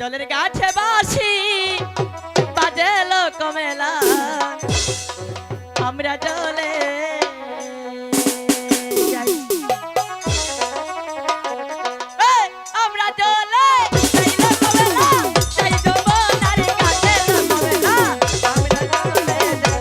জলের গাছে বাসি বাজে লোক মেলা আমরা জলে যাই। এই, আমরা জলে যাই লোক মেলা, যাই যমুনার গাছে লোক মেলা, আমরা জলে যাই।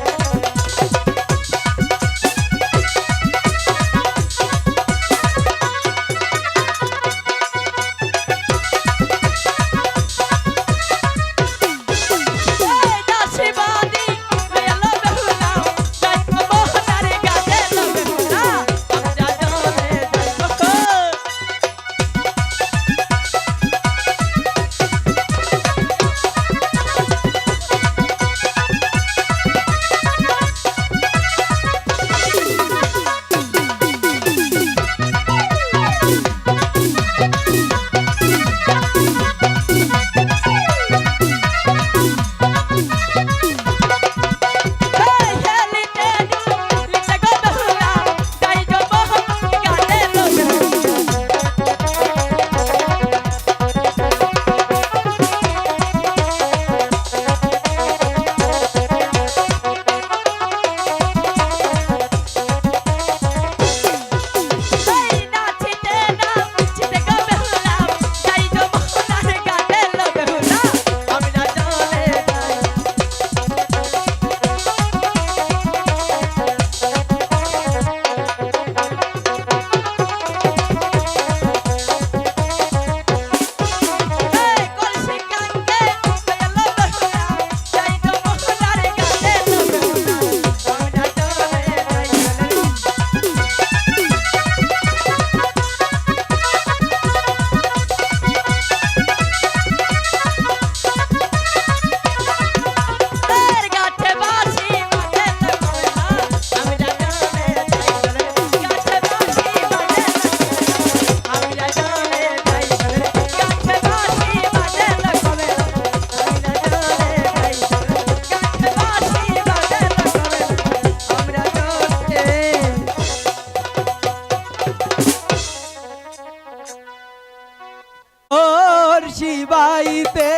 শিবাইতে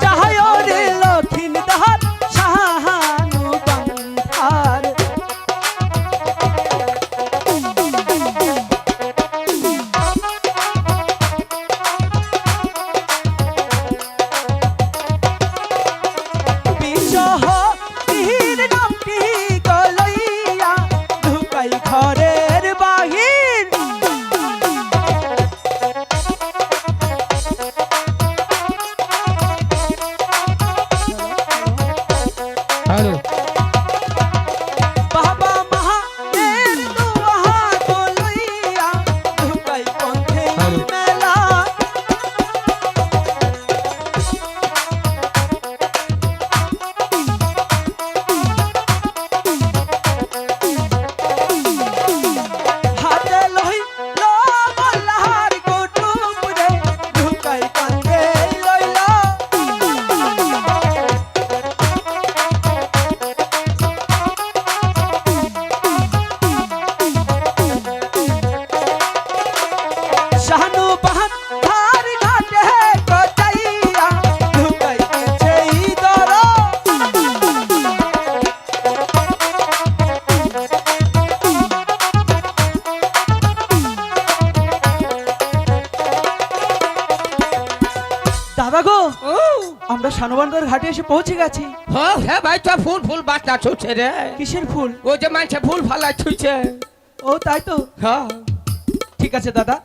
চাহায় রে লক্ষিণ দাহার শাহানু বন্ধার বিশহ তীর নামটি গলইয়া ঢুকাই ঘরের বাহির বাবা মহাদেব দুয়াহা গলইয়া ঢুকাই পথে মেলা হাতে লই লবলার কুটুমরে ঢুকাই পথে লইলা শাহানু বাহান ধার ঘাটে গজাইয়া ঢুকাই সেই দর দাদা গো আমরা শানুবান্দার ঘাটে এসে পৌঁছে গেছি। হ্যাঁ ভাই তো ফুল ফুল বাটনা ছুটছে রে কিসের ফুল? ও যে মানুষে ফুল ফালা ছুঁছে ও তাই তো। হ্যাঁ ঠিক আছে দাদা,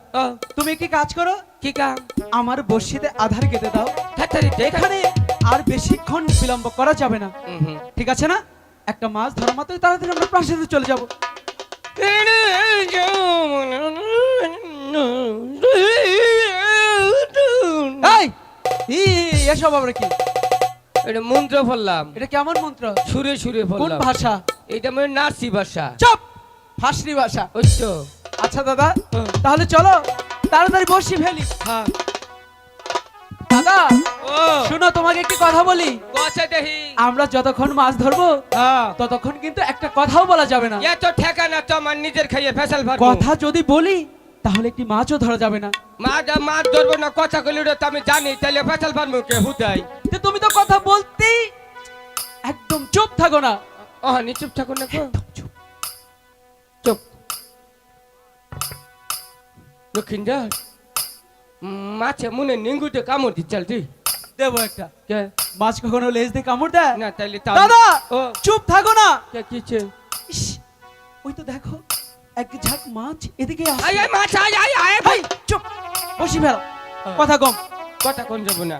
তুমি কি কাজ করো, কি কাম আমার বর্ষিতে আধার কেটে দাও। তাড়াতাড়ি দে এখানে আর বেশিক্ষণ বিলম্ব করা যাবে না, ঠিক আছে না? একটা মাছ ধরা মাত্রই তাড়াতাড়ি আমরা প্রাসাদে চলে যাব। এই এসব আবার কি? এটা মন্ত্র বললাম। এটা কেমন মন্ত্র? সুরে সুরে কোন বললাম। ভাষা? এটা মানে নার্সি ভাষা। চুপ, ফাঁসরি ভাষা। ওই তো। আচ্ছা দাদা, তাহলে চলো তাড়াতাড়ি বসি ফেলি। হ্যাঁ দাদা ও শুনো, তোমাকে একটি কথা বলি। কষে দেহি আমরা যতক্ষণ মাছ ধরবো হ্যাঁ ততক্ষণ কিন্তু একটা কথাও বলা যাবে না। এত ঠেকা না তো আমার নিজের খাইয়ে ফেসাল ভাত। কথা যদি বলি তাহলে একটি মাছও ধরা যাবে না। মাছ ধরবো না কথা কইলে ওটা তো আমি জানি, তাহলে ফেসাল পারবো কে হুদাই। তো তুমি তো কথা বলতেই একদম চুপ থাকো না। নি চুপ থাকুন না গো। একদম চুপ। চুপ। লক্ষিন্দর মাছে মনে নিঙ্গুতে কামড় দি চল তুই। দেবো একটা। কে মাছ কখনো লেজ দিয়ে কামড় দেয়? না তাইলে দাদা ও চুপ থাকো না। কে কিছে? ইস, ওই তো দেখো এক ঝাঁক মাছ এদিকে আসছে। আয় আয় মাছ আয় আয় আয় ভাই। এই, চুপ বসি ফেলো, কথা কম। কথা কোন যাব না।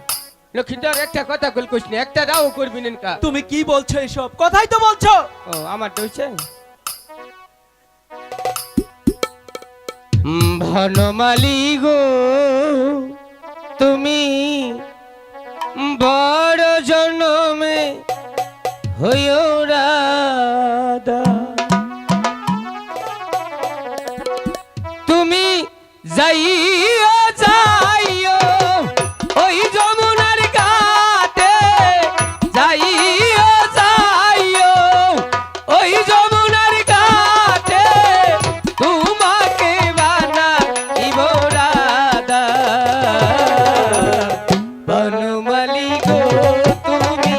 লক্ষিন্দর একটা কথা কইল কইস না, একটা রাও করবি না কা। তুমি কি বলছো এসব? কথাই তো বলছো। ও আমার দইছে। ভানমালি গো তুমি বড় জন্মে হইও রাধা, তুমি যাইও যাইও ওই যমুনার ঘাটে, যাইও যাইও ওই যমুনার ঘাটে, তোমাকে বানাইব রাধা। বনমালী গো তুমি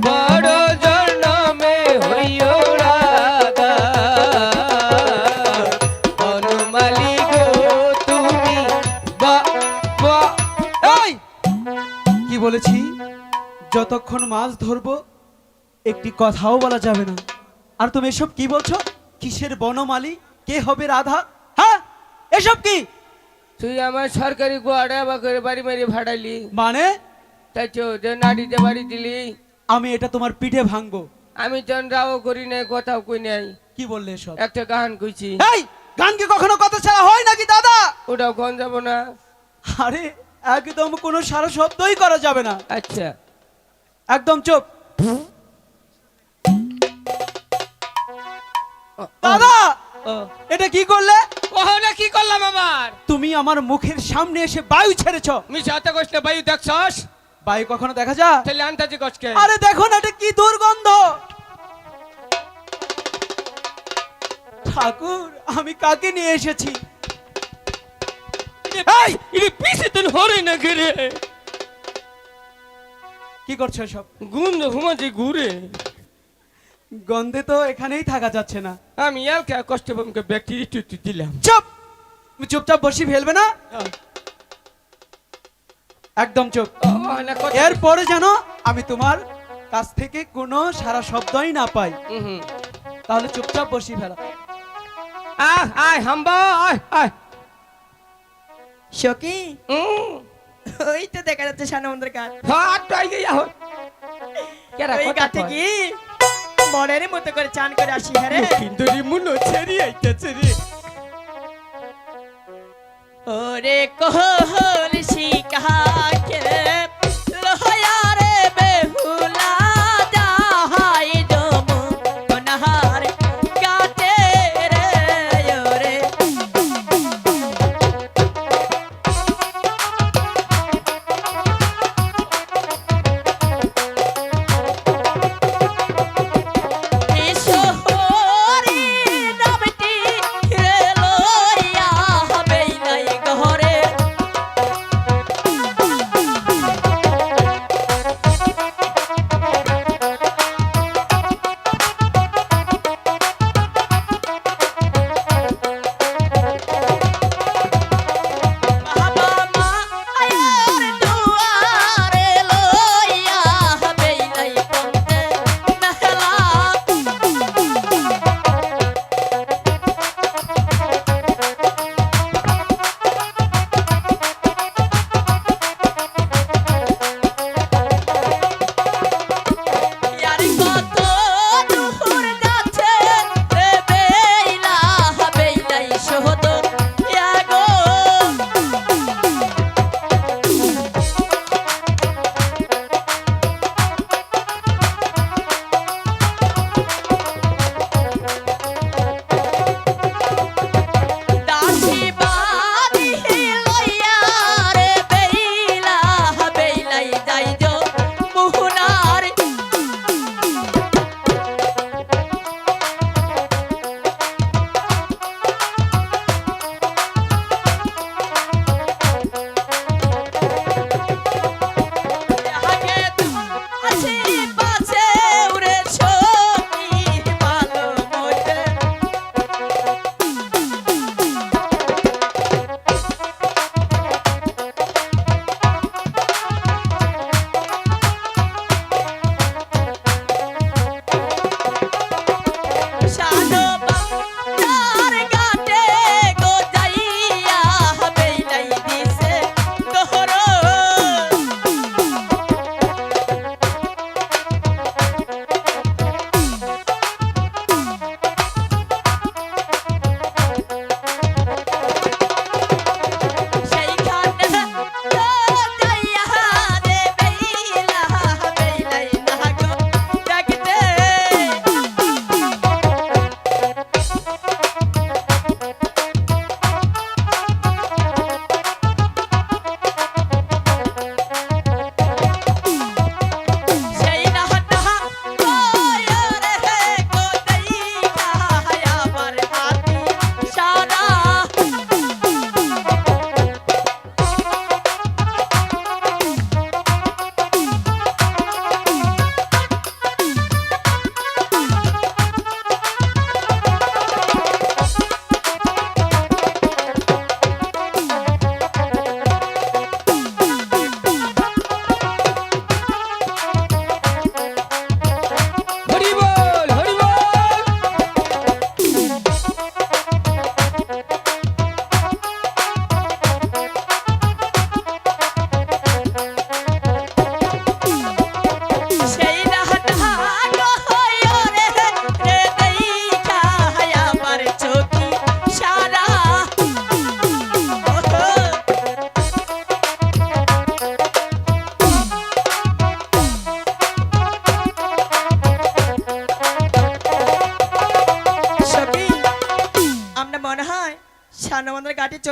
বড় জন্মে হইও রাধা, বনমালী গো তুমি এই কি বলেছি? যতক্ষণ মাছ ধরবো একটি কথাও বলা যাবে না। আর তুমি এসব কি বলছো? কিসের বনমালী? কে হবে রাধা? হ্যাঁ, এসব কি? তুই আমার সরকারি গোয়াড়া বা করে বাড়ি মারি ভাড়াইলি, মানে তাই তো যে নাড়িতে বাড়ি দিলি। আমি এটা তোমার পিঠে ভাঙবো। আমি জন রাও করি নাই, কথাও কই নাই, কি বললে এসব? একটা গান কইছি। এই গান কি কখনো কথা ছাড়া হয় নাকি দাদা? ওটাও কোন যাব না। আরে একদম কোনো সারা শব্দই করা যাবে না। আচ্ছা একদম চুপ। দাদা ও এটা কি করলে? ওহনা কি করলাম আবার? তুমি আমার মুখের সামনে এসে বায়ু ছেড়েছো। মিশাতে কইছ না বায়ু দেখছস? বায়ু কখনো দেখা যায়? তাহলে আন্তাজি কসকে। আরে দেখো না, এটা কি দুর্গন্ধ। ঠাকুর আমি কাকে নিয়ে এসেছি? এই ইনি পিছে তুই হরে না গরে। কি করছো এসব? গুন্দ ঘুমাতে ঘুরে। গন্ধে তো এখানেই থাকা যাচ্ছে না। আমি এলকা কষ্ট পামকে ব্যাকটেরিয়া টুটু দিলাম। চুপ, তুমি চুপচাপ বসি ফেলবে না? একদম চুপ। ওহনা কথা। এরপরে যেন আমি তোমার কাছ থেকে কোনো সারা শব্দই না পাই। তাহলে চুপচাপ বসি ফেলা। আয় হাম্বা আয় আয়। সখী ওই তো দেখা যাচ্ছে সানমন্দির ঘাট। হাত পাই গিয়া হই। কেরা ওই কথা ঘাটে কয়? কি মনের মতো করে চান করে আসি। হ্যাঁ রে কিন্দরি মুলো ছেড়ি আইতাছে রে। ওরে কোহল শিকাকে লহয়া রে বেহুলা যাহাই যমুনার ঘাটে রে ওরে। এসো হরি নামটি রে লইয়া হবেই নাই ঘরে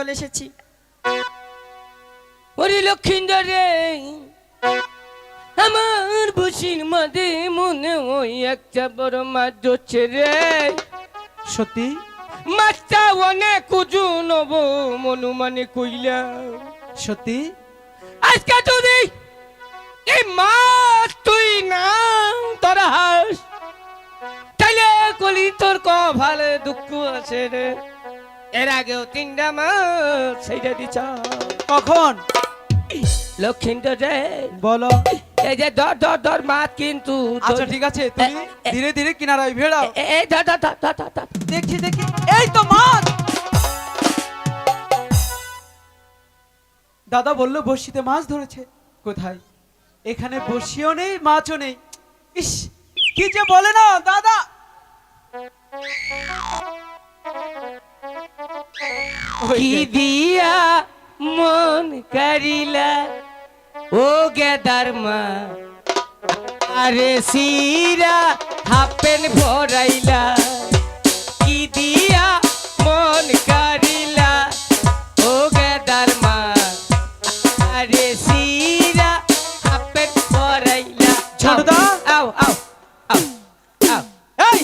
চলে এসেছি। ওরে লক্ষিন্দর রে, আমার বসির মাঝে মনে ওই একটা বড় মাছ ধরছে রে। সত্যি? মাছটা অনেক উজু নব মনু মানে কইলা। সত্যি? আজকে যদি এই মাছ তুই না তোরা হাস, তাইলে কলি তোর কপালে দুঃখ আছে রে। এর আগেও 3টা মাছ সেইটা দিছ। কখন? লক্ষিন্দর রে, বলো। এই যে ধর ধর ধর মাছ কিন্তু। আচ্ছা ঠিক আছে, তুমি ধীরে ধীরে কিনারায় ভেড়াও। এই ধর ধর ধর ধর ধর। দেখি দেখি, এই তো মাছ। দাদা বললো বড়শিতে মাছ ধরেছে। কোথায়? এখানে বড়শিও নেই, মাছও নেই। ইস, কি যে বলে না দাদা। ওই কি যে, দিয়া মন করিলা ও গেদার মা, আরে সিরা হাপেন ভরাইলা। কি দিয়া মন করিলা ও গেদার মা, আরে সিরা হাপেন ভরাইলা। ঝাড়ুদা। আও আও আও আও। এই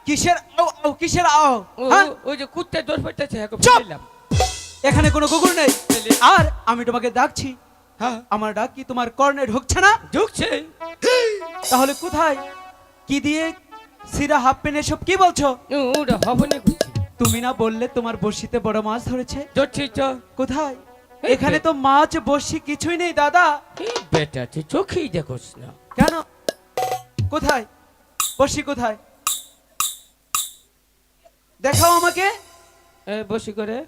কিসের আও আও, কিসের আও? হ্যাঁ? ওই যে কুত্তে দৌড় পড়তেছে এখন চুপ! ফেলাম। এখানে কোনো কুকুর নেই। আর আমি তোমাকে ডাকছি, হ্যাঁ আমার ডাক কি তোমার কর্ণে ঢুকছে না? ঢুকছে। তাহলে কোথায়? কি দিয়ে সিরা হাফ পেন এসব কি বলছো? ওটা হবে না কুচি তুমি না বললে তোমার বড়শিতে বড় মাছ ধরেছে? ধরছি তো। কোথায়? এখানে তো মাছ বড়শি কিছুই নেই দাদা। এই বেটা তুই চোখেই দেখোস না। কেন? কোথায় বড়শি? কোথায় দেখাও আমাকে। বসি করে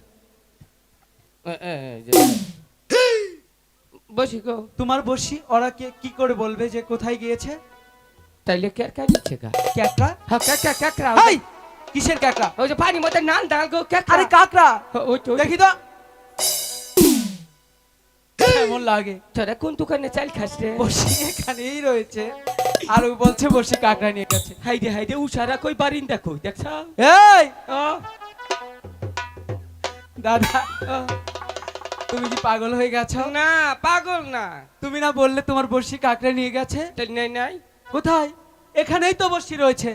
বসি গো। তোমার বড়শি ওরা কি করে বলবে যে কোথায় গিয়েছে? তাইলে ক্যাকড়া নিচ্ছে গা। ক্যাকড়া? হ্যাঁ ক্যাকড়া ক্যাকড়া। এই কিসের ক্যাকড়া? ওই যে পানি মধ্যে নাল ডাল গো ক্যাকড়া। আরে কাকড়া। ওই তো দেখি তো কেমন লাগে। তোরা কোন দোকানে চাল খাস রে? বড়শি এখানেই রয়েছে আর ও বলছে বড়শি কাকড়া নিয়ে গেছে। হাইরে হাইরে উষারা কই বারিন্দা কই দেখছ? এই দাদা, তুমি কি পাগল হয়ে গেছো? না পাগল না। তুমি না বললে তোমার বড়শি কাকড়া নিয়ে গেছে? তাই নাই নাই। কোথায়? এখানেই তো বড়শি রয়েছে।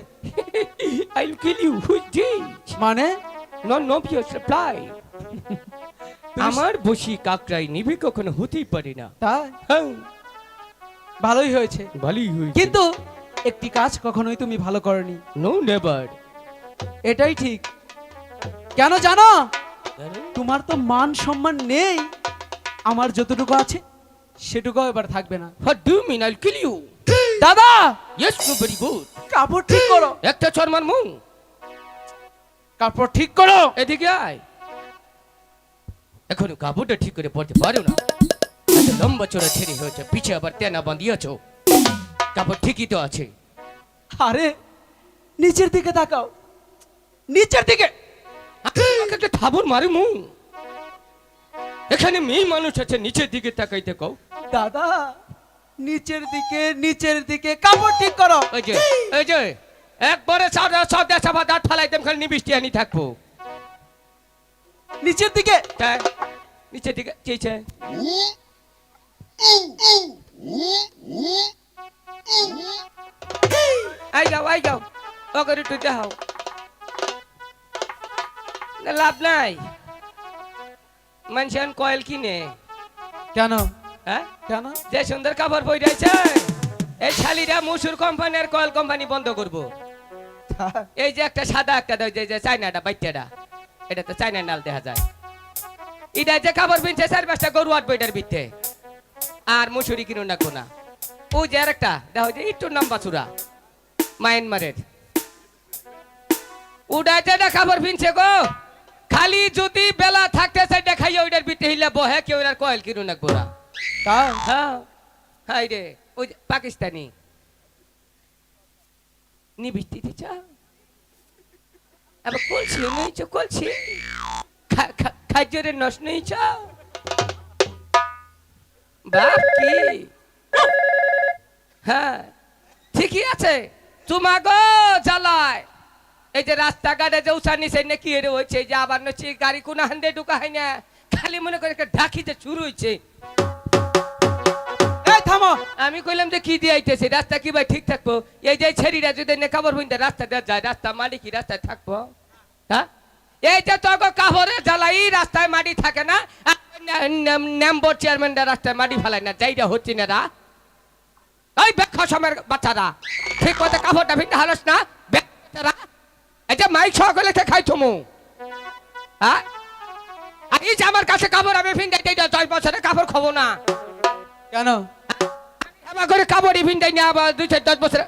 I will kill you which this. মানে? No no pure supply. আমার বসি কাকড়াই নিবি কখনো হতেই পারে না। তাই? হ্যাঁ ভালোই হয়েছে, ভালোই হয়েছে। কিন্তু একটি কাজ কখনোই তুমি ভালো করনি। No never. এটাই ঠিক। কেন জানো? তোমার তো মান সম্মান নেই। আমার যতটুকু আছে সেটুকু এবার থাকবে না। What do you mean? I will kill you. দাদা ইয়েস নো ভেরি গুড। কাপড় ঠিক করো, একটা চরমার মুখ। কাপড় ঠিক করো। এদিকে আয়। এখনো কাপড়টা ঠিক করে পড়তে পারো না। এত লম্বা চড়া ছেড়ে হয়েছে, পিছে আবার তেনা বাঁধিয়েছ। কাপড় ঠিকই তো আছে। আরে নিচের দিকে তাকাও, নিচের দিকে। আমাকে একটা থাবর মারে মুখ। এখানে মেয়ে মানুষ আছে, নিচের দিকে তাকাই দেখো। দাদা নিচের দিকে, নিচের দিকে কাপড় ঠিক করো। ওই যে এই যে একবারে সব দেশা বা দাঁত ফালাই দেম, খালি নিবিষ্টি আনি থাকবো। নিচের দিকে। তাই নিচের দিকে চেয়েছে। আই যাও ও করে তুই দেখাও। না লাভ নাই। মানুষ কয়েল কিনে। কেন? হ্যাঁ কেন? যে সুন্দর কাপড় বই রয়েছে, এই শালিরা মুসুর কোম্পানির কয়েল কোম্পানি বন্ধ করবো। এই যে একটা সাদা একটা দেয়, যে চাইনাটা বাইটাটা, এটা তো চাইনা নাল দেখা যায়। এটা যে কাপড় পিনছে 4-5টা গরু আট বইটার ভিত্তে, আর মুসুরি কিনুন না কোনা। ও যে আর একটা দেখো যে একটু নাম্বা চূড়া মায়ানমারের, উড়াইতে না কাপড় পিনছে গো। খালি যদি বেলা থাকতে চাই দেখাই ওইটার ভিত্তে হিলা বহে কেউ আর কয়েল কিনুন না কোনা। তাই? হ্যাঁ হাই রে ওই যে পাকিস্তানি নিবিষ্টি দিছা। আবার কলছি নেইছ, কলছি খাদ্যের নষ্ট নেইছ। বাপ কি হ্যাঁ ঠিকই আছে। তোমাগো জ্বালায় এই যে রাস্তাঘাটে যে উষা নিছে নাকি রে হয়েছে, যে আবার নছি গাড়ি কোনা হান্দে ঢুকা হয় না, খালি মনে করে একটা ঢাকিতে শুরু হইছে। এই থামো। আমি কইলাম যে কি দিয়ে আইতেছে, রাস্তা কি ভাই ঠিক থাকবো? এই যে ছেড়িরা যদি নে কাপড় বুনতে রাস্তা দিয়ে যায়, রাস্তা মাটি কি রাস্তায় থাকবো? হ্যাঁ, এই যে তোকে কাপড়ে জ্বালাই রাস্তায় মাটি থাকে না, মেম্বার চেয়ারম্যানরা রাস্তায় মাটি ফেলায় না, যাইরা হচ্ছে না রা। ওই ব্যাখ্যা সময়ের বাচ্চারা ঠিক মতো কাপড়টা ভিন্ন হালস না, বাচ্চারা এই যে মাইক সকলে খাই থমু। হ্যাঁ, আর এই যে আমার কাছে কাপড় আমি ভিন্দাই দেই 10 বছরে কাপড় খাবো না কেন? আমার করে কাপড়ই ভিন্দাই না আবার 2-10 বছরে।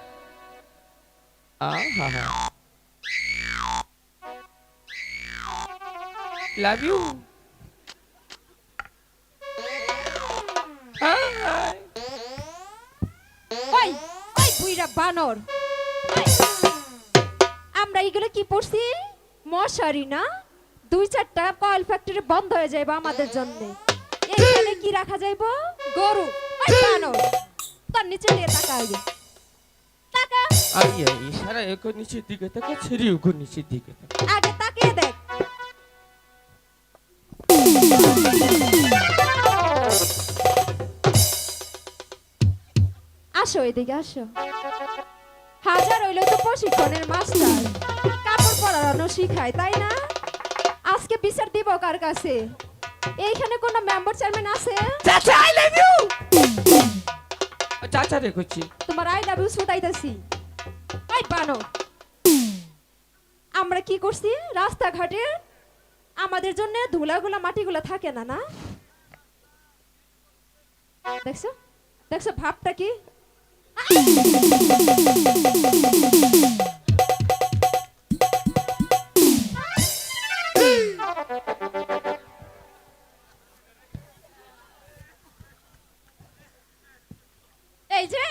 Love you. ওই ওই বুইরা বানর, ওই, আমরা এগুলো কি পড়ছি? মশারি না? 2-4টা কয়েল ফ্যাক্টরি বন্ধ হয়ে যাইবো আমাদের জন্য। এইখানে কি রাখা যাইবো? গরু। ওই বানর, তোর নিচে দিয়ে তাকা আগে, তাকা আইয়া ইশারা এক নিচের দিকে তাকা, ছেড়ে ওকে নিচের দিকে তাকা। আগে তাকিয়ে দেখ। আসো এদিকে আসো। হাজার হইলো তো প্রশিক্ষণের মাস্টার, কাপড় পরানো শিখায় তাই না? আজকে বিচার দিব কার কাছে? এইখানে কোনো মেম্বার চেয়ারম্যান আছে? চাচা আই লাভ ইউ। চাচা রে কইছি। তোমার আই লাভ ইউ শুটাইতাছি। ওই বানো, আমরা কি করছি? রাস্তাঘাটে আমাদের জন্য ধুলাগুলা মাটিগুলা থাকে না, না? দেখছো দেখছো ভাবটা কি? এই যে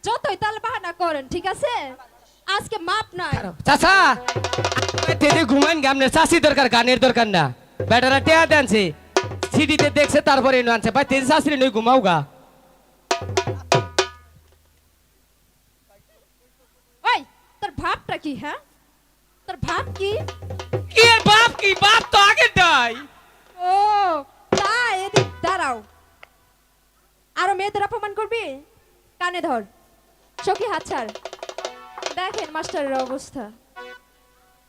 যতই তাল বাহানা করেন, ঠিক আছে, আজকে মাপ নাই। চাচা তেরে ঘুমান গামনে চাষি দরকার, গানের দরকার না। বেটারা টেয়া দেনছে, সিডিতে দেখছে তারপরে এনে আনছে। ভাই তেরে শাশুড়ি নই ঘুমাও গা। ওই তোর ভাবটা কি? হ্যাঁ, তোর ভাব কি? কি এর বাপ? কি বাপ তো আগে নাই। ও তাই, এদিক দাঁড়াও। আরো মেয়েদের অপমান করবি? কানে ধর, সখী হাত ছাড়। দেখেন মাস্টারের অবস্থা।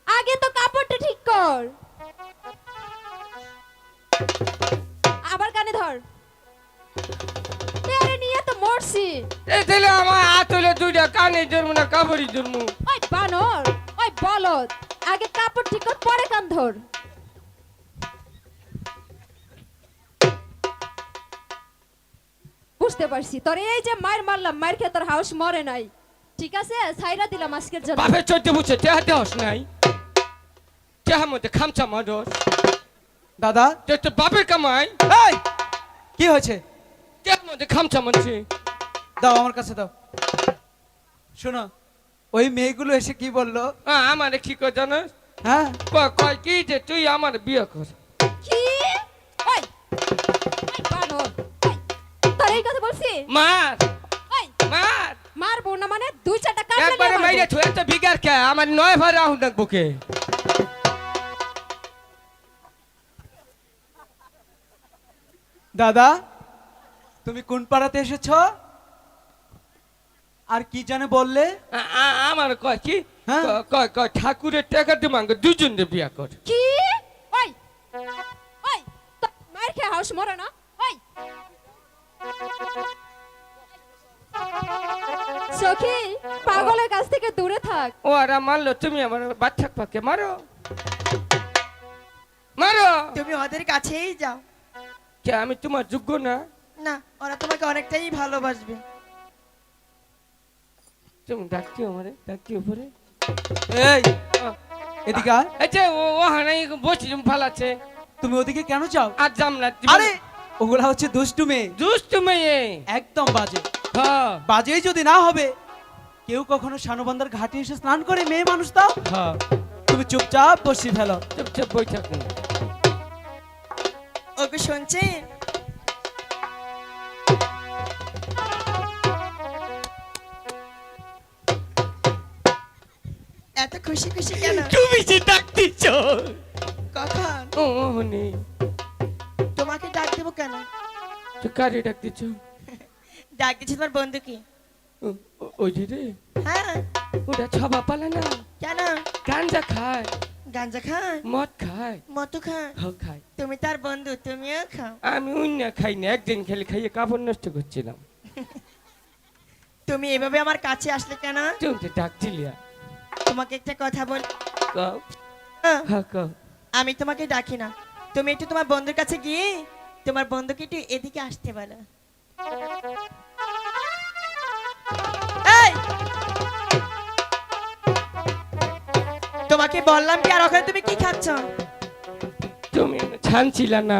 আগে তো কাপড়টা ঠিক কর, আবার কানে ধর। তেরে নিয়ে তো মরছি। এই দিলে আমার হাত হইলে দুইটা, কানে জন্মু না কাপড়ই জন্মু। ওই বানর, ওই বলদ, আগে কাপড় ঠিক কর, পরে কান ধর। বুঝতে পারছি তোর এই যে মার মারলাম, মার খেয়ে তোর হাউস মরে নাই, ঠিক আছে? ছাইরা দিলাম আজকের জন্য। বাপে চৈতে বুঝছে টেহা দেহস নাই, টেহার মধ্যে খামচা মারস। দাদা, তুই তো বাপের কামাই, এই কি হয়েছে? টেহার মধ্যে খামচা মারছে। দাও আমার কাছে দাও। শোনো, ওই মেয়েগুলো এসে কি বললো? আমারে কি কয় জানাস? হ্যাঁ, কয় কি যে তুই আমার বিয়ে কর। কি? ওই ওই বানর, ওই, তোর এই কথা বলছি? মার ওই মার মারবো না মানে 2-4টা কাটলে একবারে মাইরে তুই এত বিগার কে? আমার 9 ভার রাউন্ড ডাকবো কে? দাদা তুমি কোন পাড়াতে এসেছো? আর কি জানে বললে? আমার কয় কি? হ্যাঁ। কয় ঠাকুরের টাকা দিয়ে মাঙ্গ দুজন বিয়া কর। কি? ওই ওই তো মার খেয়ে হাউস মরে না? ওই সখী, পাগলের কাছ থেকে দূরে থাক। ও আর মারলো, তুমি আমার বাচ্চা পাকে মারো মারো। তুমি ওদের কাছেই যাও কে আমি তোমার যোগ্য না? না, ওরা তোমাকে অনেকটাই ভালোবাসবে। তুমি ডাকছি আমারে, ডাকছি উপরে। এই এদিকে আয়। এই যে ও হানাই বসে ফালাচ্ছে। তুমি ওদিকে কেন যাও? আর যাম না। আরে ওগুলা হচ্ছে দুষ্টু মেয়ে, দুষ্ট মেয়ে, একদম বাজে। হ্যাঁ বাজেই যদি না হবে, কেউ কখনো শানুবান্দার ঘাটে এসে স্নান করে মেয়ে মানুষ দাও? হ্যাঁ, তুমি চুপচাপ বসে ফেলো। চুপচাপ বই থাকুন। ওকে শুনছেন? এত খুশি খুশি কেন? তুমি যে ডাকতেছ কখন? ও নেই ডাক দেবো কেন? তো কারে ডাক দিচ্ছ? ডাক দিচ্ছি তোমার বন্ধুকে। ওই যে রে, হ্যাঁ, ওটা ছবা পালে না, কেন? গাঞ্জা খায়, গাঞ্জা খায়, মদ খায়, মতো খায়। খায়। তুমি তার বন্ধু, তুমিও খাও। আমি অন্য খাই না, একদিন খেলে খাইয়ে কাপড় নষ্ট করছিলাম। তুমি এভাবে আমার কাছে আসলে কেন? তুমি তো ডাকছিলি। তোমাকে একটা কথা বল। কও, হ্যাঁ, হ্যাঁ কও। আমি তোমাকে ডাকি না, তুমি একটু তোমার বন্ধুর কাছে গিয়ে তোমার বন্ধুকে একটু এদিকে আসতে বলো। এই, তোমাকে বললাম কি, আর ওখানে তুমি কি খাচ্ছ? তুমি ছানছিল না,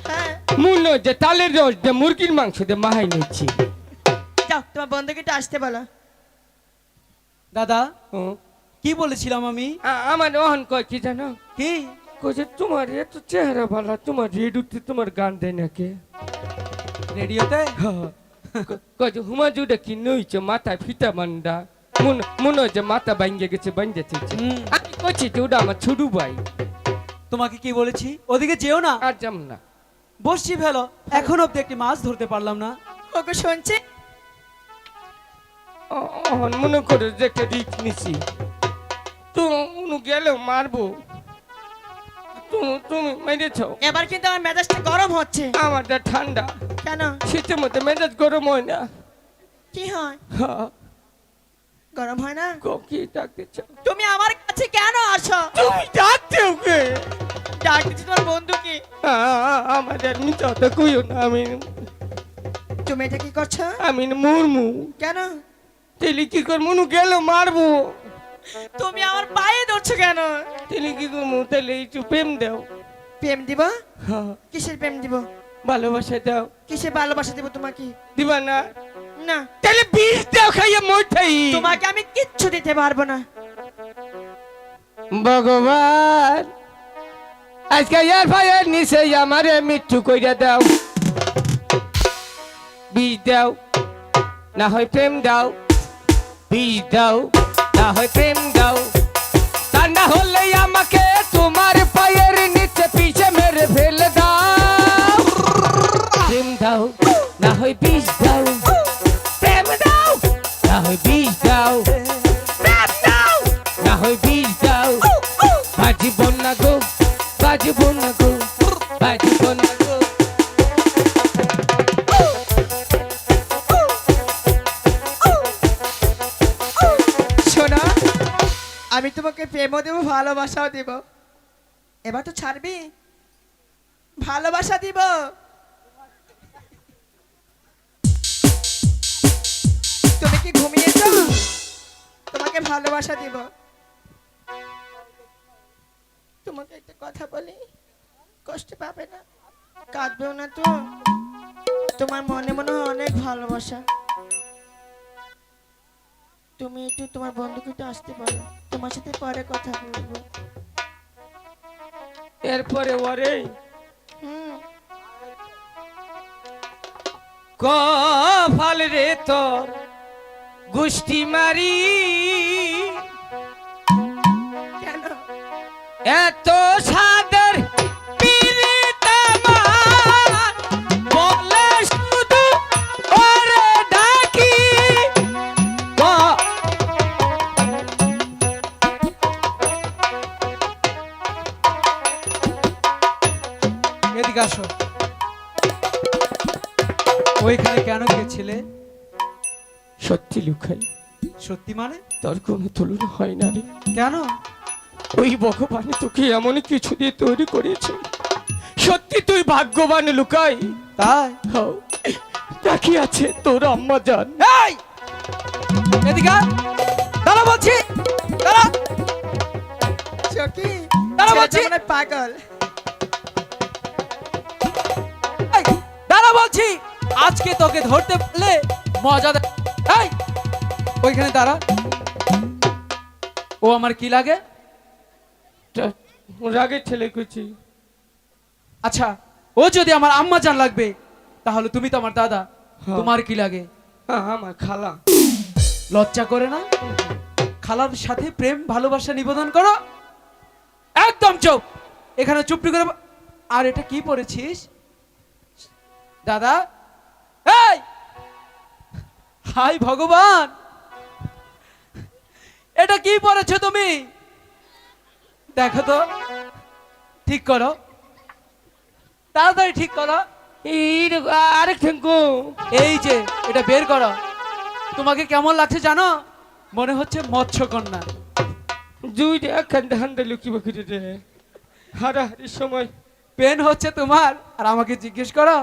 হ্যাঁ, মূল্য যে তালের রস দিয়ে মুরগির মাংস দিয়ে মাহাই নিচ্ছি। যাও তোমার বন্ধুকে একটু আসতে বলো। দাদা ও, কি বলেছিলাম আমি? আমার ওহন কয় কি জানো? কি? কইছে তোমার এত চেহারা ভালো, তোমার রেডিওতে তোমার গান দেয় নাকি? রেডিওতে? কইছে হুমাজুটা কি নইছে মাথায় ফিতা বান্দা, মনে হচ্ছে মাথা ভাঙ্গে গেছে, ভাঙ্গে চলছে। হুম। আমি কইছি যে ওটা আমার ছোট ভাই। তোমাকে কি বলেছি? ওদিকে যেও না। আর যাম না। বসছি ফেলো, এখন অব্দি একটি মাছ ধরতে পারলাম না। ওকে শুনছি। অহন মনে করে যে একটা রিস্ক নিছি, তো উনু গেলে মারবো, তুমি মেরেছ। এবার কিন্তু আমার মেজাজটা গরম হচ্ছে। আমারটা ঠান্ডা, কেন? শীতের মধ্যে মেজাজ গরম হয় না। কি হয়? হ্যাঁ, গরম হয় না? কি ডাকতেছ? তুমি আমার কাছে কেন আসো? তুমি ডাকতে ওকে। ডাক দিচ্ছি তোমার বন্ধুকে। আমাদের মিথ্যা কইও না। তুমি এটা কি করছো? আমি মুরমু। কেন? তেলি কি কর মনু গেল মারবো। তুমি আমার পায়ে ধরছো কেন? তেলি কি করবো? তাহলে একটু প্রেম দাও। প্রেম দিব? হ্যাঁ, কিসের প্রেম দিব? ভালোবাসা দাও। কিসের ভালোবাসা দিব তোমাকে? দিবা না? না, তাহলে বিষ দাও খাইয়া মোটাই। তোমাকে আমি কিচ্ছু দিতে পারবো না। ভগবান, আজকে ইয়ার ভাইয়ের নিচে আমারে মৃত্যু কইরা দাও। বিষ দাও, না হয় প্রেম দাও। বিষ দাও, না হয় প্রেম দাও। তা না হলে আমাকে তোমার পায়ের নিচে পিছে মেরে ফেলে দাও। প্রেম দাও, না হয় বিষ দাও। প্রেম দাও, না হয় বিষ দাও। প্রেম দাও, না হয় বিষ দাও। বাজিব না গো, বাজিব না গো, বাজিব না গো। শোনো, আমি তোমাকে প্রেমও দেবো, ভালোবাসাও দিব। এবার তো ছাড়বি? ভালোবাসা দিব। তুমি কি ঘুমিয়েছো? তোমাকে ভালোবাসা দিব। তোমাকে একটা কথা বলি, কষ্ট পাবে না, কাঁদবেও না তো। তোমার মনে মনে হয় অনেক ভালোবাসা। তুমি একটু তোমার বন্ধুকে একটু আসতে পারো, তোমার সাথে পরে কথা বলবো। এরপরে ওরে হুম, কফাল রে তোর গুষ্টি মারি, কেন? এত সাদের পীড়িত আমার, বলে শুধু ওরে ডাকি। এদিকে আসো। ওইখানে কেন গেছিলে? সত্যি লুকাই, সত্যি মানে? তোর কোনো তুলনা হয় না রে। কেন? ওই ভগবান তোকে এমন কিছু দিয়ে তৈরি করেছে, সত্যি তুই ভাগ্যবান লুকাই। তাই? হ্যাঁ, তাকিয়ে আছে তোর আম্মা জান। এই! এদিকে আয়। দাঁড়া বলছি, দাঁড়া। চকি, দাঁড়া ছেলেটা বলছি। মনে হয় পাগল। এই, দাঁড়া বলছি। আজকে তোকে ধরতে পারলে মজা দে। এই, ওইখানে দাঁড়া। ও আমার কি লাগে? রাগের ছেলে কুচি। আচ্ছা, ও যদি আমার আম্মা জান লাগবে, তাহলে তুমি তো আমার দাদা, হ্যাঁ। তোমার কি লাগে? আমার খালা। লজ্জা করে না? খালার সাথে প্রেম ভালোবাসা নিবেদন করো? একদম চুপ। এখানে চুপটি করে আর এটা কি পড়েছিস? দাদা, এই হাই ভগবান, এটা কি পরেছো তুমি? দেখো তো, ঠিক করো, তাড়াতাড়ি ঠিক করো। এই আরেক ঠেঙ্কু এই যে এটা বের করো। তোমাকে কেমন লাগছে জানো? মনে হচ্ছে মৎস্যকন্যা। জুই রে একখান ধান দিল কি বকি রে হারাহারির সময় পেন হচ্ছে তোমার আর আমাকে জিজ্ঞেস করো।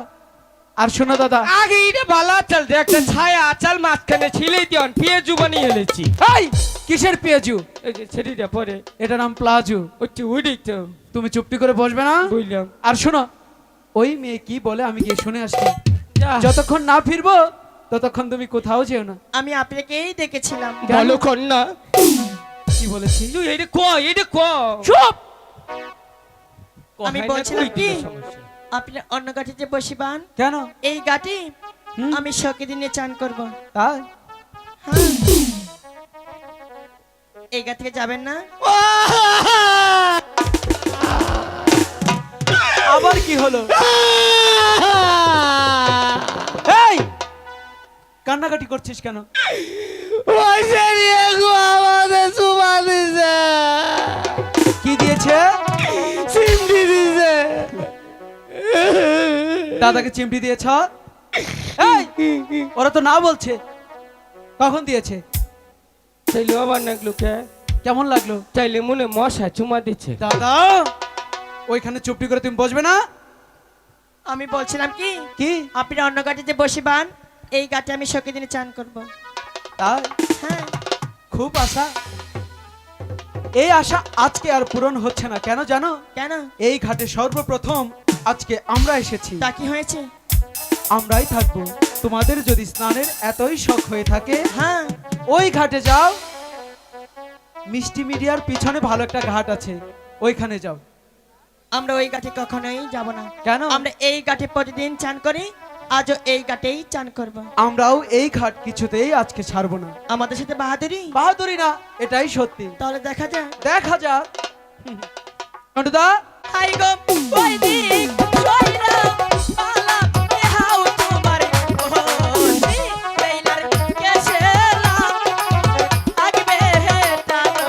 আর শোনো দাদা, আগে এটা ভালো আচাল দে, একটা ছায়া আচাল মাঝখানে ছিলেই দিয়ন পেঁয়াজু বানিয়ে হেলেছি। এই কিসের পেঁয়াজু? এই যে ছেড়িটা পরে এটা নাম প্লাজু। ওটি উড়ি তো তুমি চুপটি করে বসবে না? বুঝলাম। আর শোনো, ওই মেয়ে কি বলে আমি গিয়ে শুনে আসছি। যা। যতক্ষণ না ফিরবো ততক্ষণ তুমি কোথাও যেও না। আমি আপনাকেই দেখেছিলাম। ভালো কন্যা কি বলেছি? তুই এটা ক এটা ক চুপ! আমি বলছিলাম কি, আপনি অন্য গাঠিতে বসিবান, কেন? এই গাঠি হুম? আমি শখে দিনে চান করব। তাই? হ্যাঁ। এই গা থেকে যাবেন না? আবার কি হলো? এই কান্নাকাটি করছিস কেন? কি দিয়েছে? দাদাকে চিমটি দিয়েছ? এই ওরা তো না বলছে। কখন দিয়েছে? চাইলে আবার নাকলো কে কেমন লাগলো? চাইলে মনে মশা চুমা দিচ্ছে। দাদা, ওইখানে চুপটি করে তুমি বসবে না? আমি বলছিলাম কি, কি? আপনি অন্য গাঠিতে বসিবান, এই গাঠে আমি শখে দিনে চান করব। তাই? হ্যাঁ। খুব আশা। এই আশা আজকে আর পূরণ হচ্ছে না। কেন জানো? কেন? এই ঘাটে সর্বপ্রথম আজকে আমরা এসেছি। তা কি হয়েছে? আমরাই থাকবো। তোমাদের যদি স্নানের এতই শখ হয়ে থাকে, হ্যাঁ। ওই ঘাটে যাও। মিষ্টি মিডিয়ার পিছনে ভালো একটা ঘাট আছে, ওইখানে যাও। আমরা ওই ঘাটে কখনোই যাব না। কেন? আমরা এই ঘাটে প্রতিদিন চান করি, আজও এই ঘাটেই চান করব। আমরাও এই ঘাট কিছুতেই আজকে ছাড়বো না। আমাদের সাথে বাহাদুরি? বাহাদুরি না, এটাই সত্যি। তাহলে দেখা যায়। দেখা যাক। নটুদা, হাই গো ওই দিক সইরা পালা দেহাও তোমার ওই বেলার কেশেলা আগবে টানো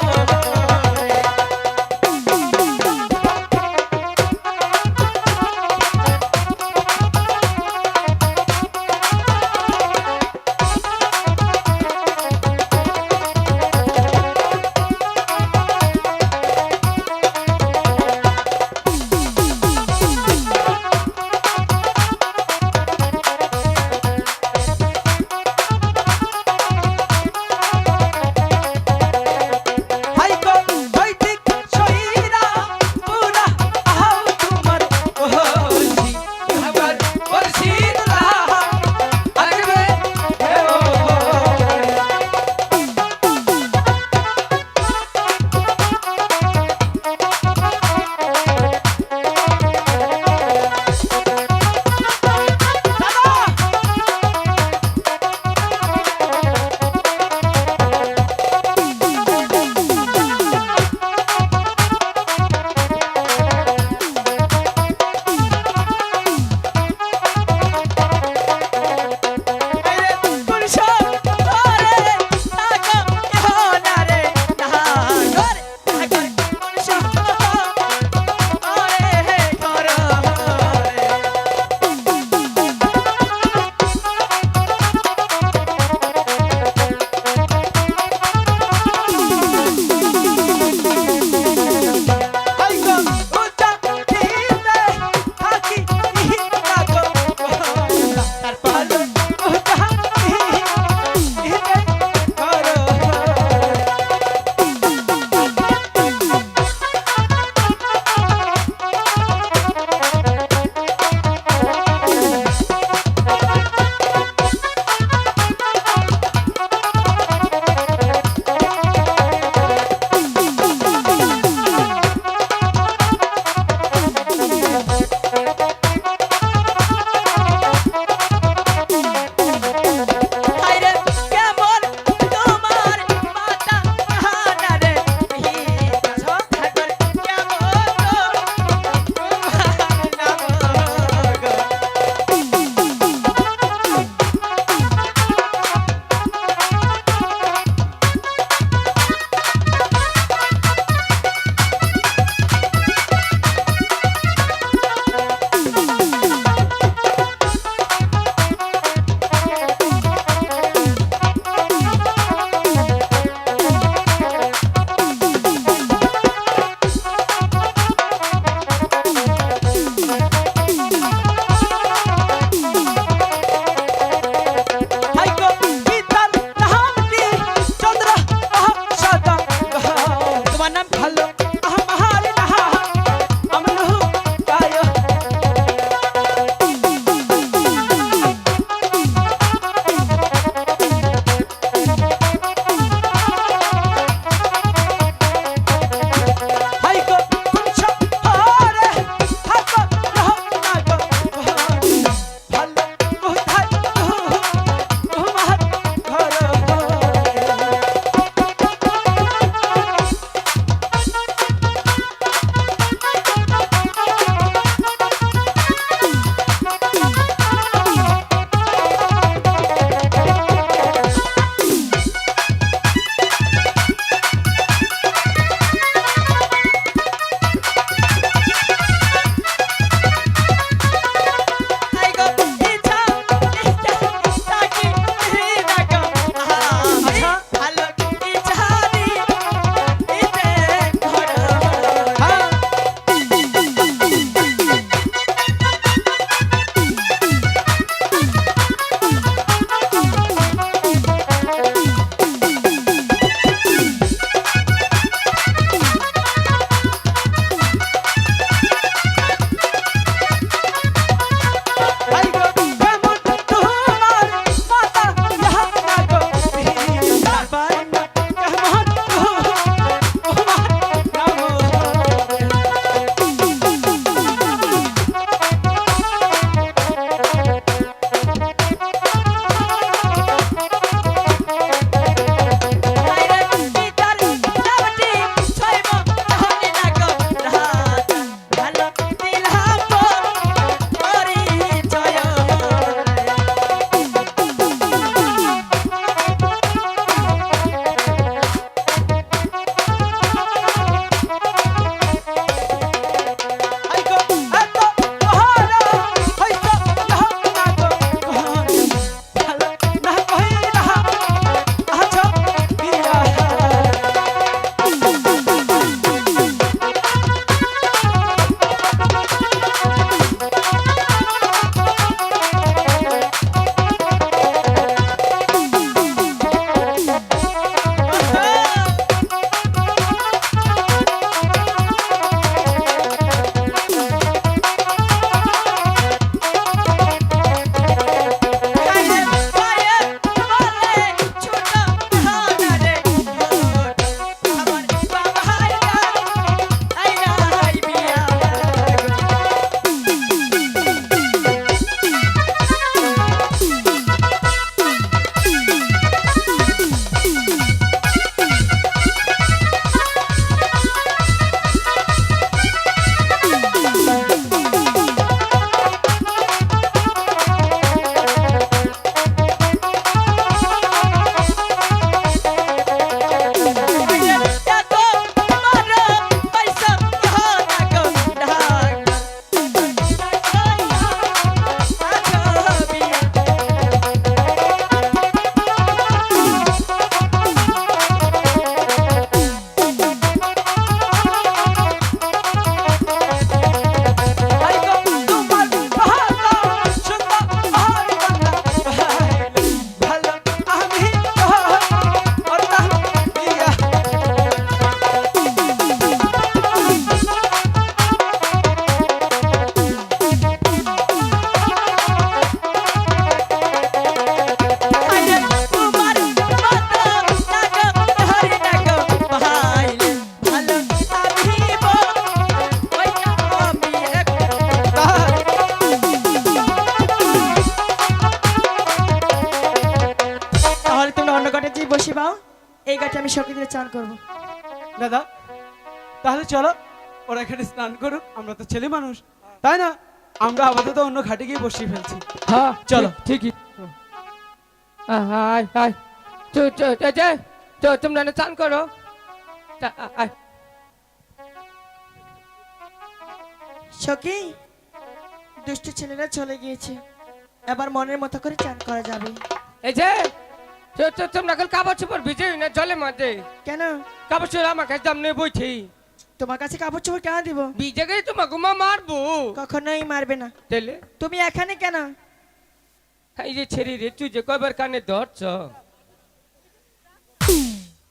শিবাও এই ঘাটে আমি সখী দিলে চান করবো। দাদা তাহলে চলো, ওরা এখানে স্নান করুক, আমরা তো ছেলে মানুষ তাই না, আমরা আপাতত অন্য ঘাটে গিয়ে বসিয়ে ফেলছি। হ্যাঁ চলো। ঠিকই। হাই হাই তোমরা না চান করো। আয়। সখী দুষ্ট ছেলেরা চলে গিয়েছে, এবার মনের মতো করে চান করা যাবে। এই যে তোমরা কাল কাপড় চোপড় ভিজে না জলে মাঝে কেন কাপড় চোপড় আমার কাছে দাম নেই বইছি তোমার কাছে কাপড় চোপড় কেন দিব? ভিজে গেলে তোমাকে মা মারবো। কখনোই মারবে না। তাহলে তুমি এখানে কেন? এই যে ছেড়ে রে তুই যে কয়বার কানে ধরছ,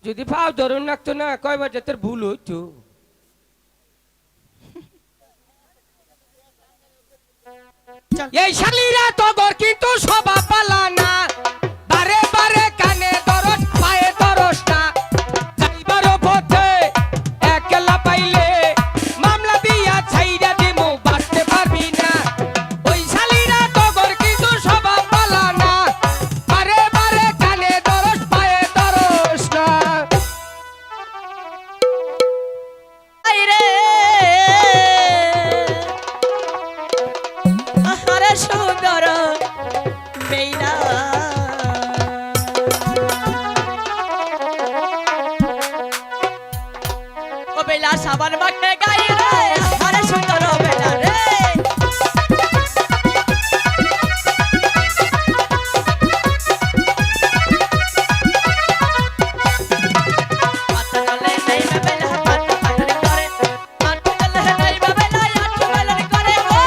যদি পাও ধরুন রাখতো না কয়বার যে তোর ভুল হইতো। চল। এই শালীরা তো গর কিন্তু স্বভাব পালা না, বারে বারে কানে দরস পায়ে দরস না, যাইবার পথে একলা পাইলে মামলা দিয়া ছাইরা দিমু বাঁচতে পারবি না। ওই শালীরা তো গর কিন্তু স্বভাব পালা না, বারে বারে কানে দরস পায়ে দরস না। আইরে আহারে সুন্দর বেইলা ও বেলা সাবান মাখে গায়ে রে, আহারে সুন্দর বেলা রে। মাথা গলে নেই বেলা মাথা পাগল করে, মাথা গলে নেই বেলা আঁঠু বেলা করে ও।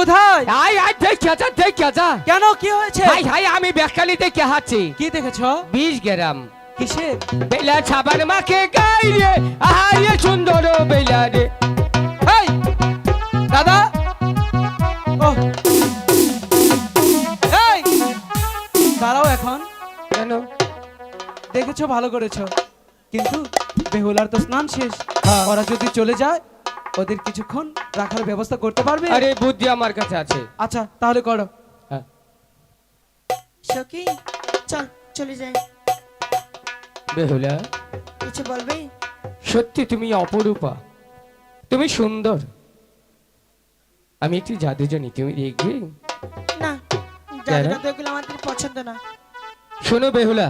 কোথায়? আয় আয় দেখে যা দেখে যা। কেন কি হয়েছে? হাই হাই আমি বেকালি দেখে হাঁচি। কি দেখেছো? 20 গ্রাম কিসের? বেলা সাবান মাখে গাই রে, আহারে সুন্দর বেলা রে। এই দাদা, ও এই দাঁড়াও এখন। কেন দেখেছো, ভালো করেছো। কিন্তু বেহুলার তো স্নান শেষ, হ্যাঁ। ওরা যদি চলে যায় ওদের কিছুক্ষণ রাখার ব্যবস্থা করতে পারবে? আরে বুদ্ধি আমার কাছে আছে। আচ্ছা তাহলে করো। হ্যাঁ। সখী চল চলে যাই। বেহুলা, কিছু বলবি? সত্যি তুমি অপরূপা, তুমি সুন্দর। আমি একটি জাদু জানি, তুমি দেখবে? না, জাদু টাদু এগুলো আমাদের পছন্দ না। শোনো বেহুলা,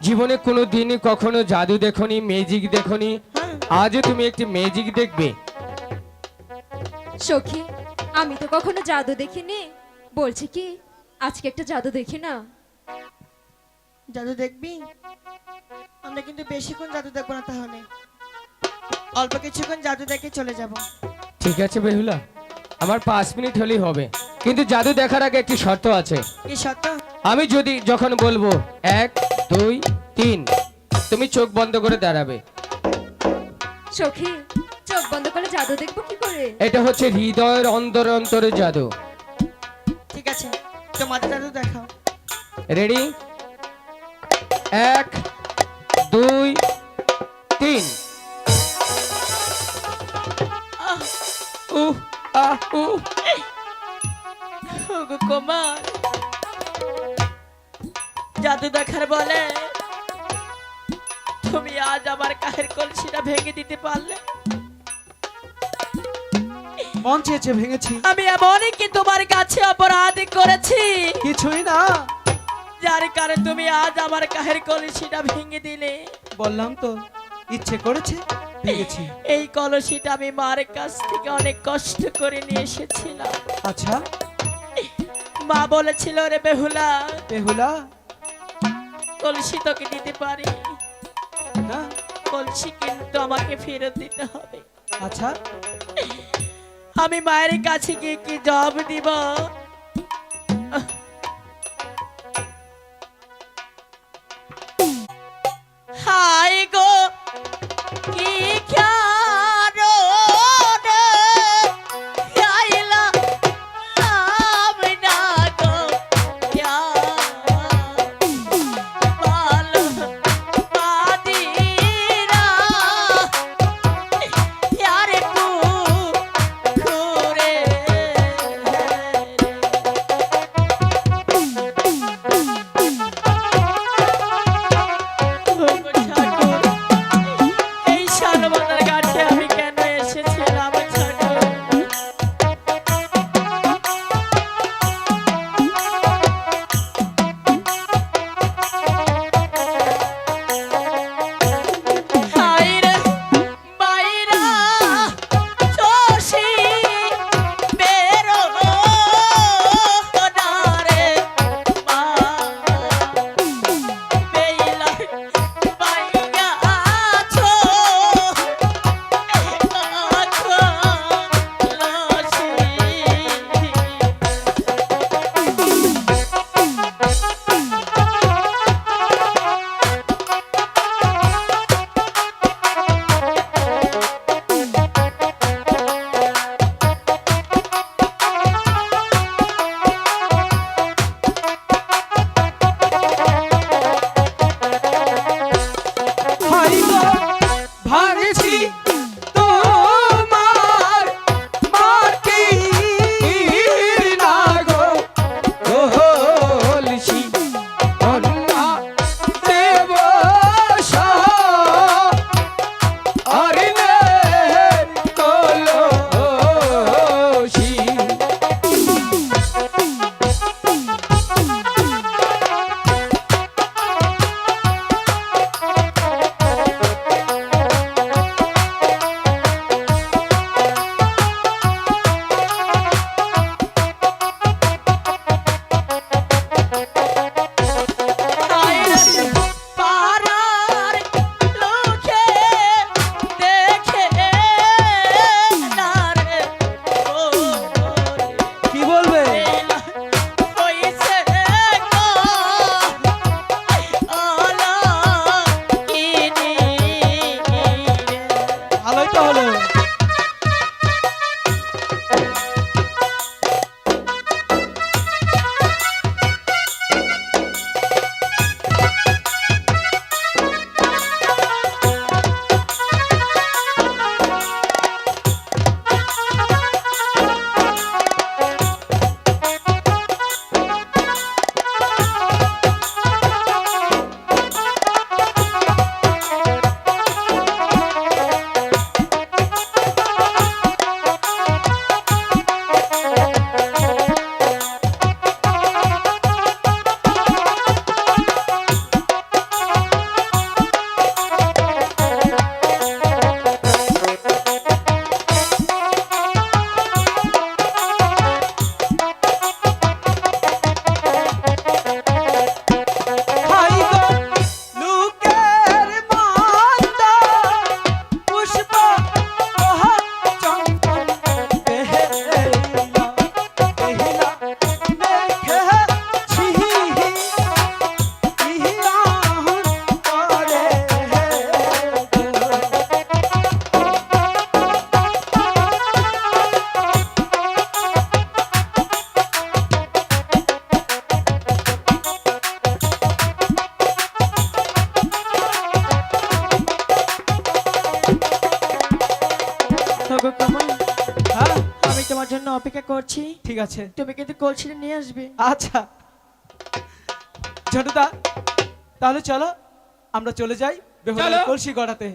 জীবনে কোনো দিনই কখনো জাদু দেখনি, ম্যাজিক দেখনি, হ্যাঁ আজও তুমি একটি ম্যাজিক দেখবে। সখী, আমি তো কখনো জাদু দেখিনি। বলছি কি, আজকে একটা জাদু দেখি না? জাদু দেখবি? আমরা কিন্তু বেশিক্ষণ জাদু দেখবো না, তাহলে অল্প কিছুক্ষণ জাদু দেখে চলে যাব। ঠিক আছে বেহুলা, আমার 5 মিনিট হলেই হবে, কিন্তু জাদু দেখার আগে একটি শর্ত আছে। কি সত্য? আমি যখন বলবো 1 2 3, তুমি চোখ বন্ধ করে দাঁড়াবে। সখী, চোখ বন্ধ করে জাদু দেখবো কি করে? এটা হচ্ছে হৃদয়ের অন্তরে অন্তরে জাদু। ঠিক আছে, তোমাদের জাদু দেখাও। রেডি? 1 2 3। উহ আহ উহ। ওগো কুমার, জাদু দেখার বলে তুমি আজ আমার কাহের কলসিটা ভেঙে দিতে পারলে। মন চেয়েছে ভেঙেছি। আমি এমনই কি তোমার কাছে অপরাধ করেছি কিছুই না, যার কারণে তুমি আজ আমার কাহের কলসিটা ভেঙে দিলে? বললাম তো ইচ্ছে করেছে ভেঙেছি। এই কলসিটা আমি মার কাছ থেকে অনেক কষ্ট করে নিয়ে এসেছিলাম। আচ্ছা মা বলেছিল, রে বেহুলা, বেহুলা, কলসি তোকে দিতে পারি, না কলসি কিন্তু আমাকে ফেরত দিতে হবে। আচ্ছা আমি মায়ের কাছে গিয়ে কি জবাব দিব? হাই গো কি কারণে আইলা আমি না গো ভালো পাদিরা यारे घूरे অপেক্ষা করছি, ঠিক আছে, তুমি কিন্তু কলসিটা নিয়ে আসবে। আচ্ছা ঝন্টুদা, তাহলে চলো আমরা চলে যাই বেহুলার চলো। কলসি গড়াতে।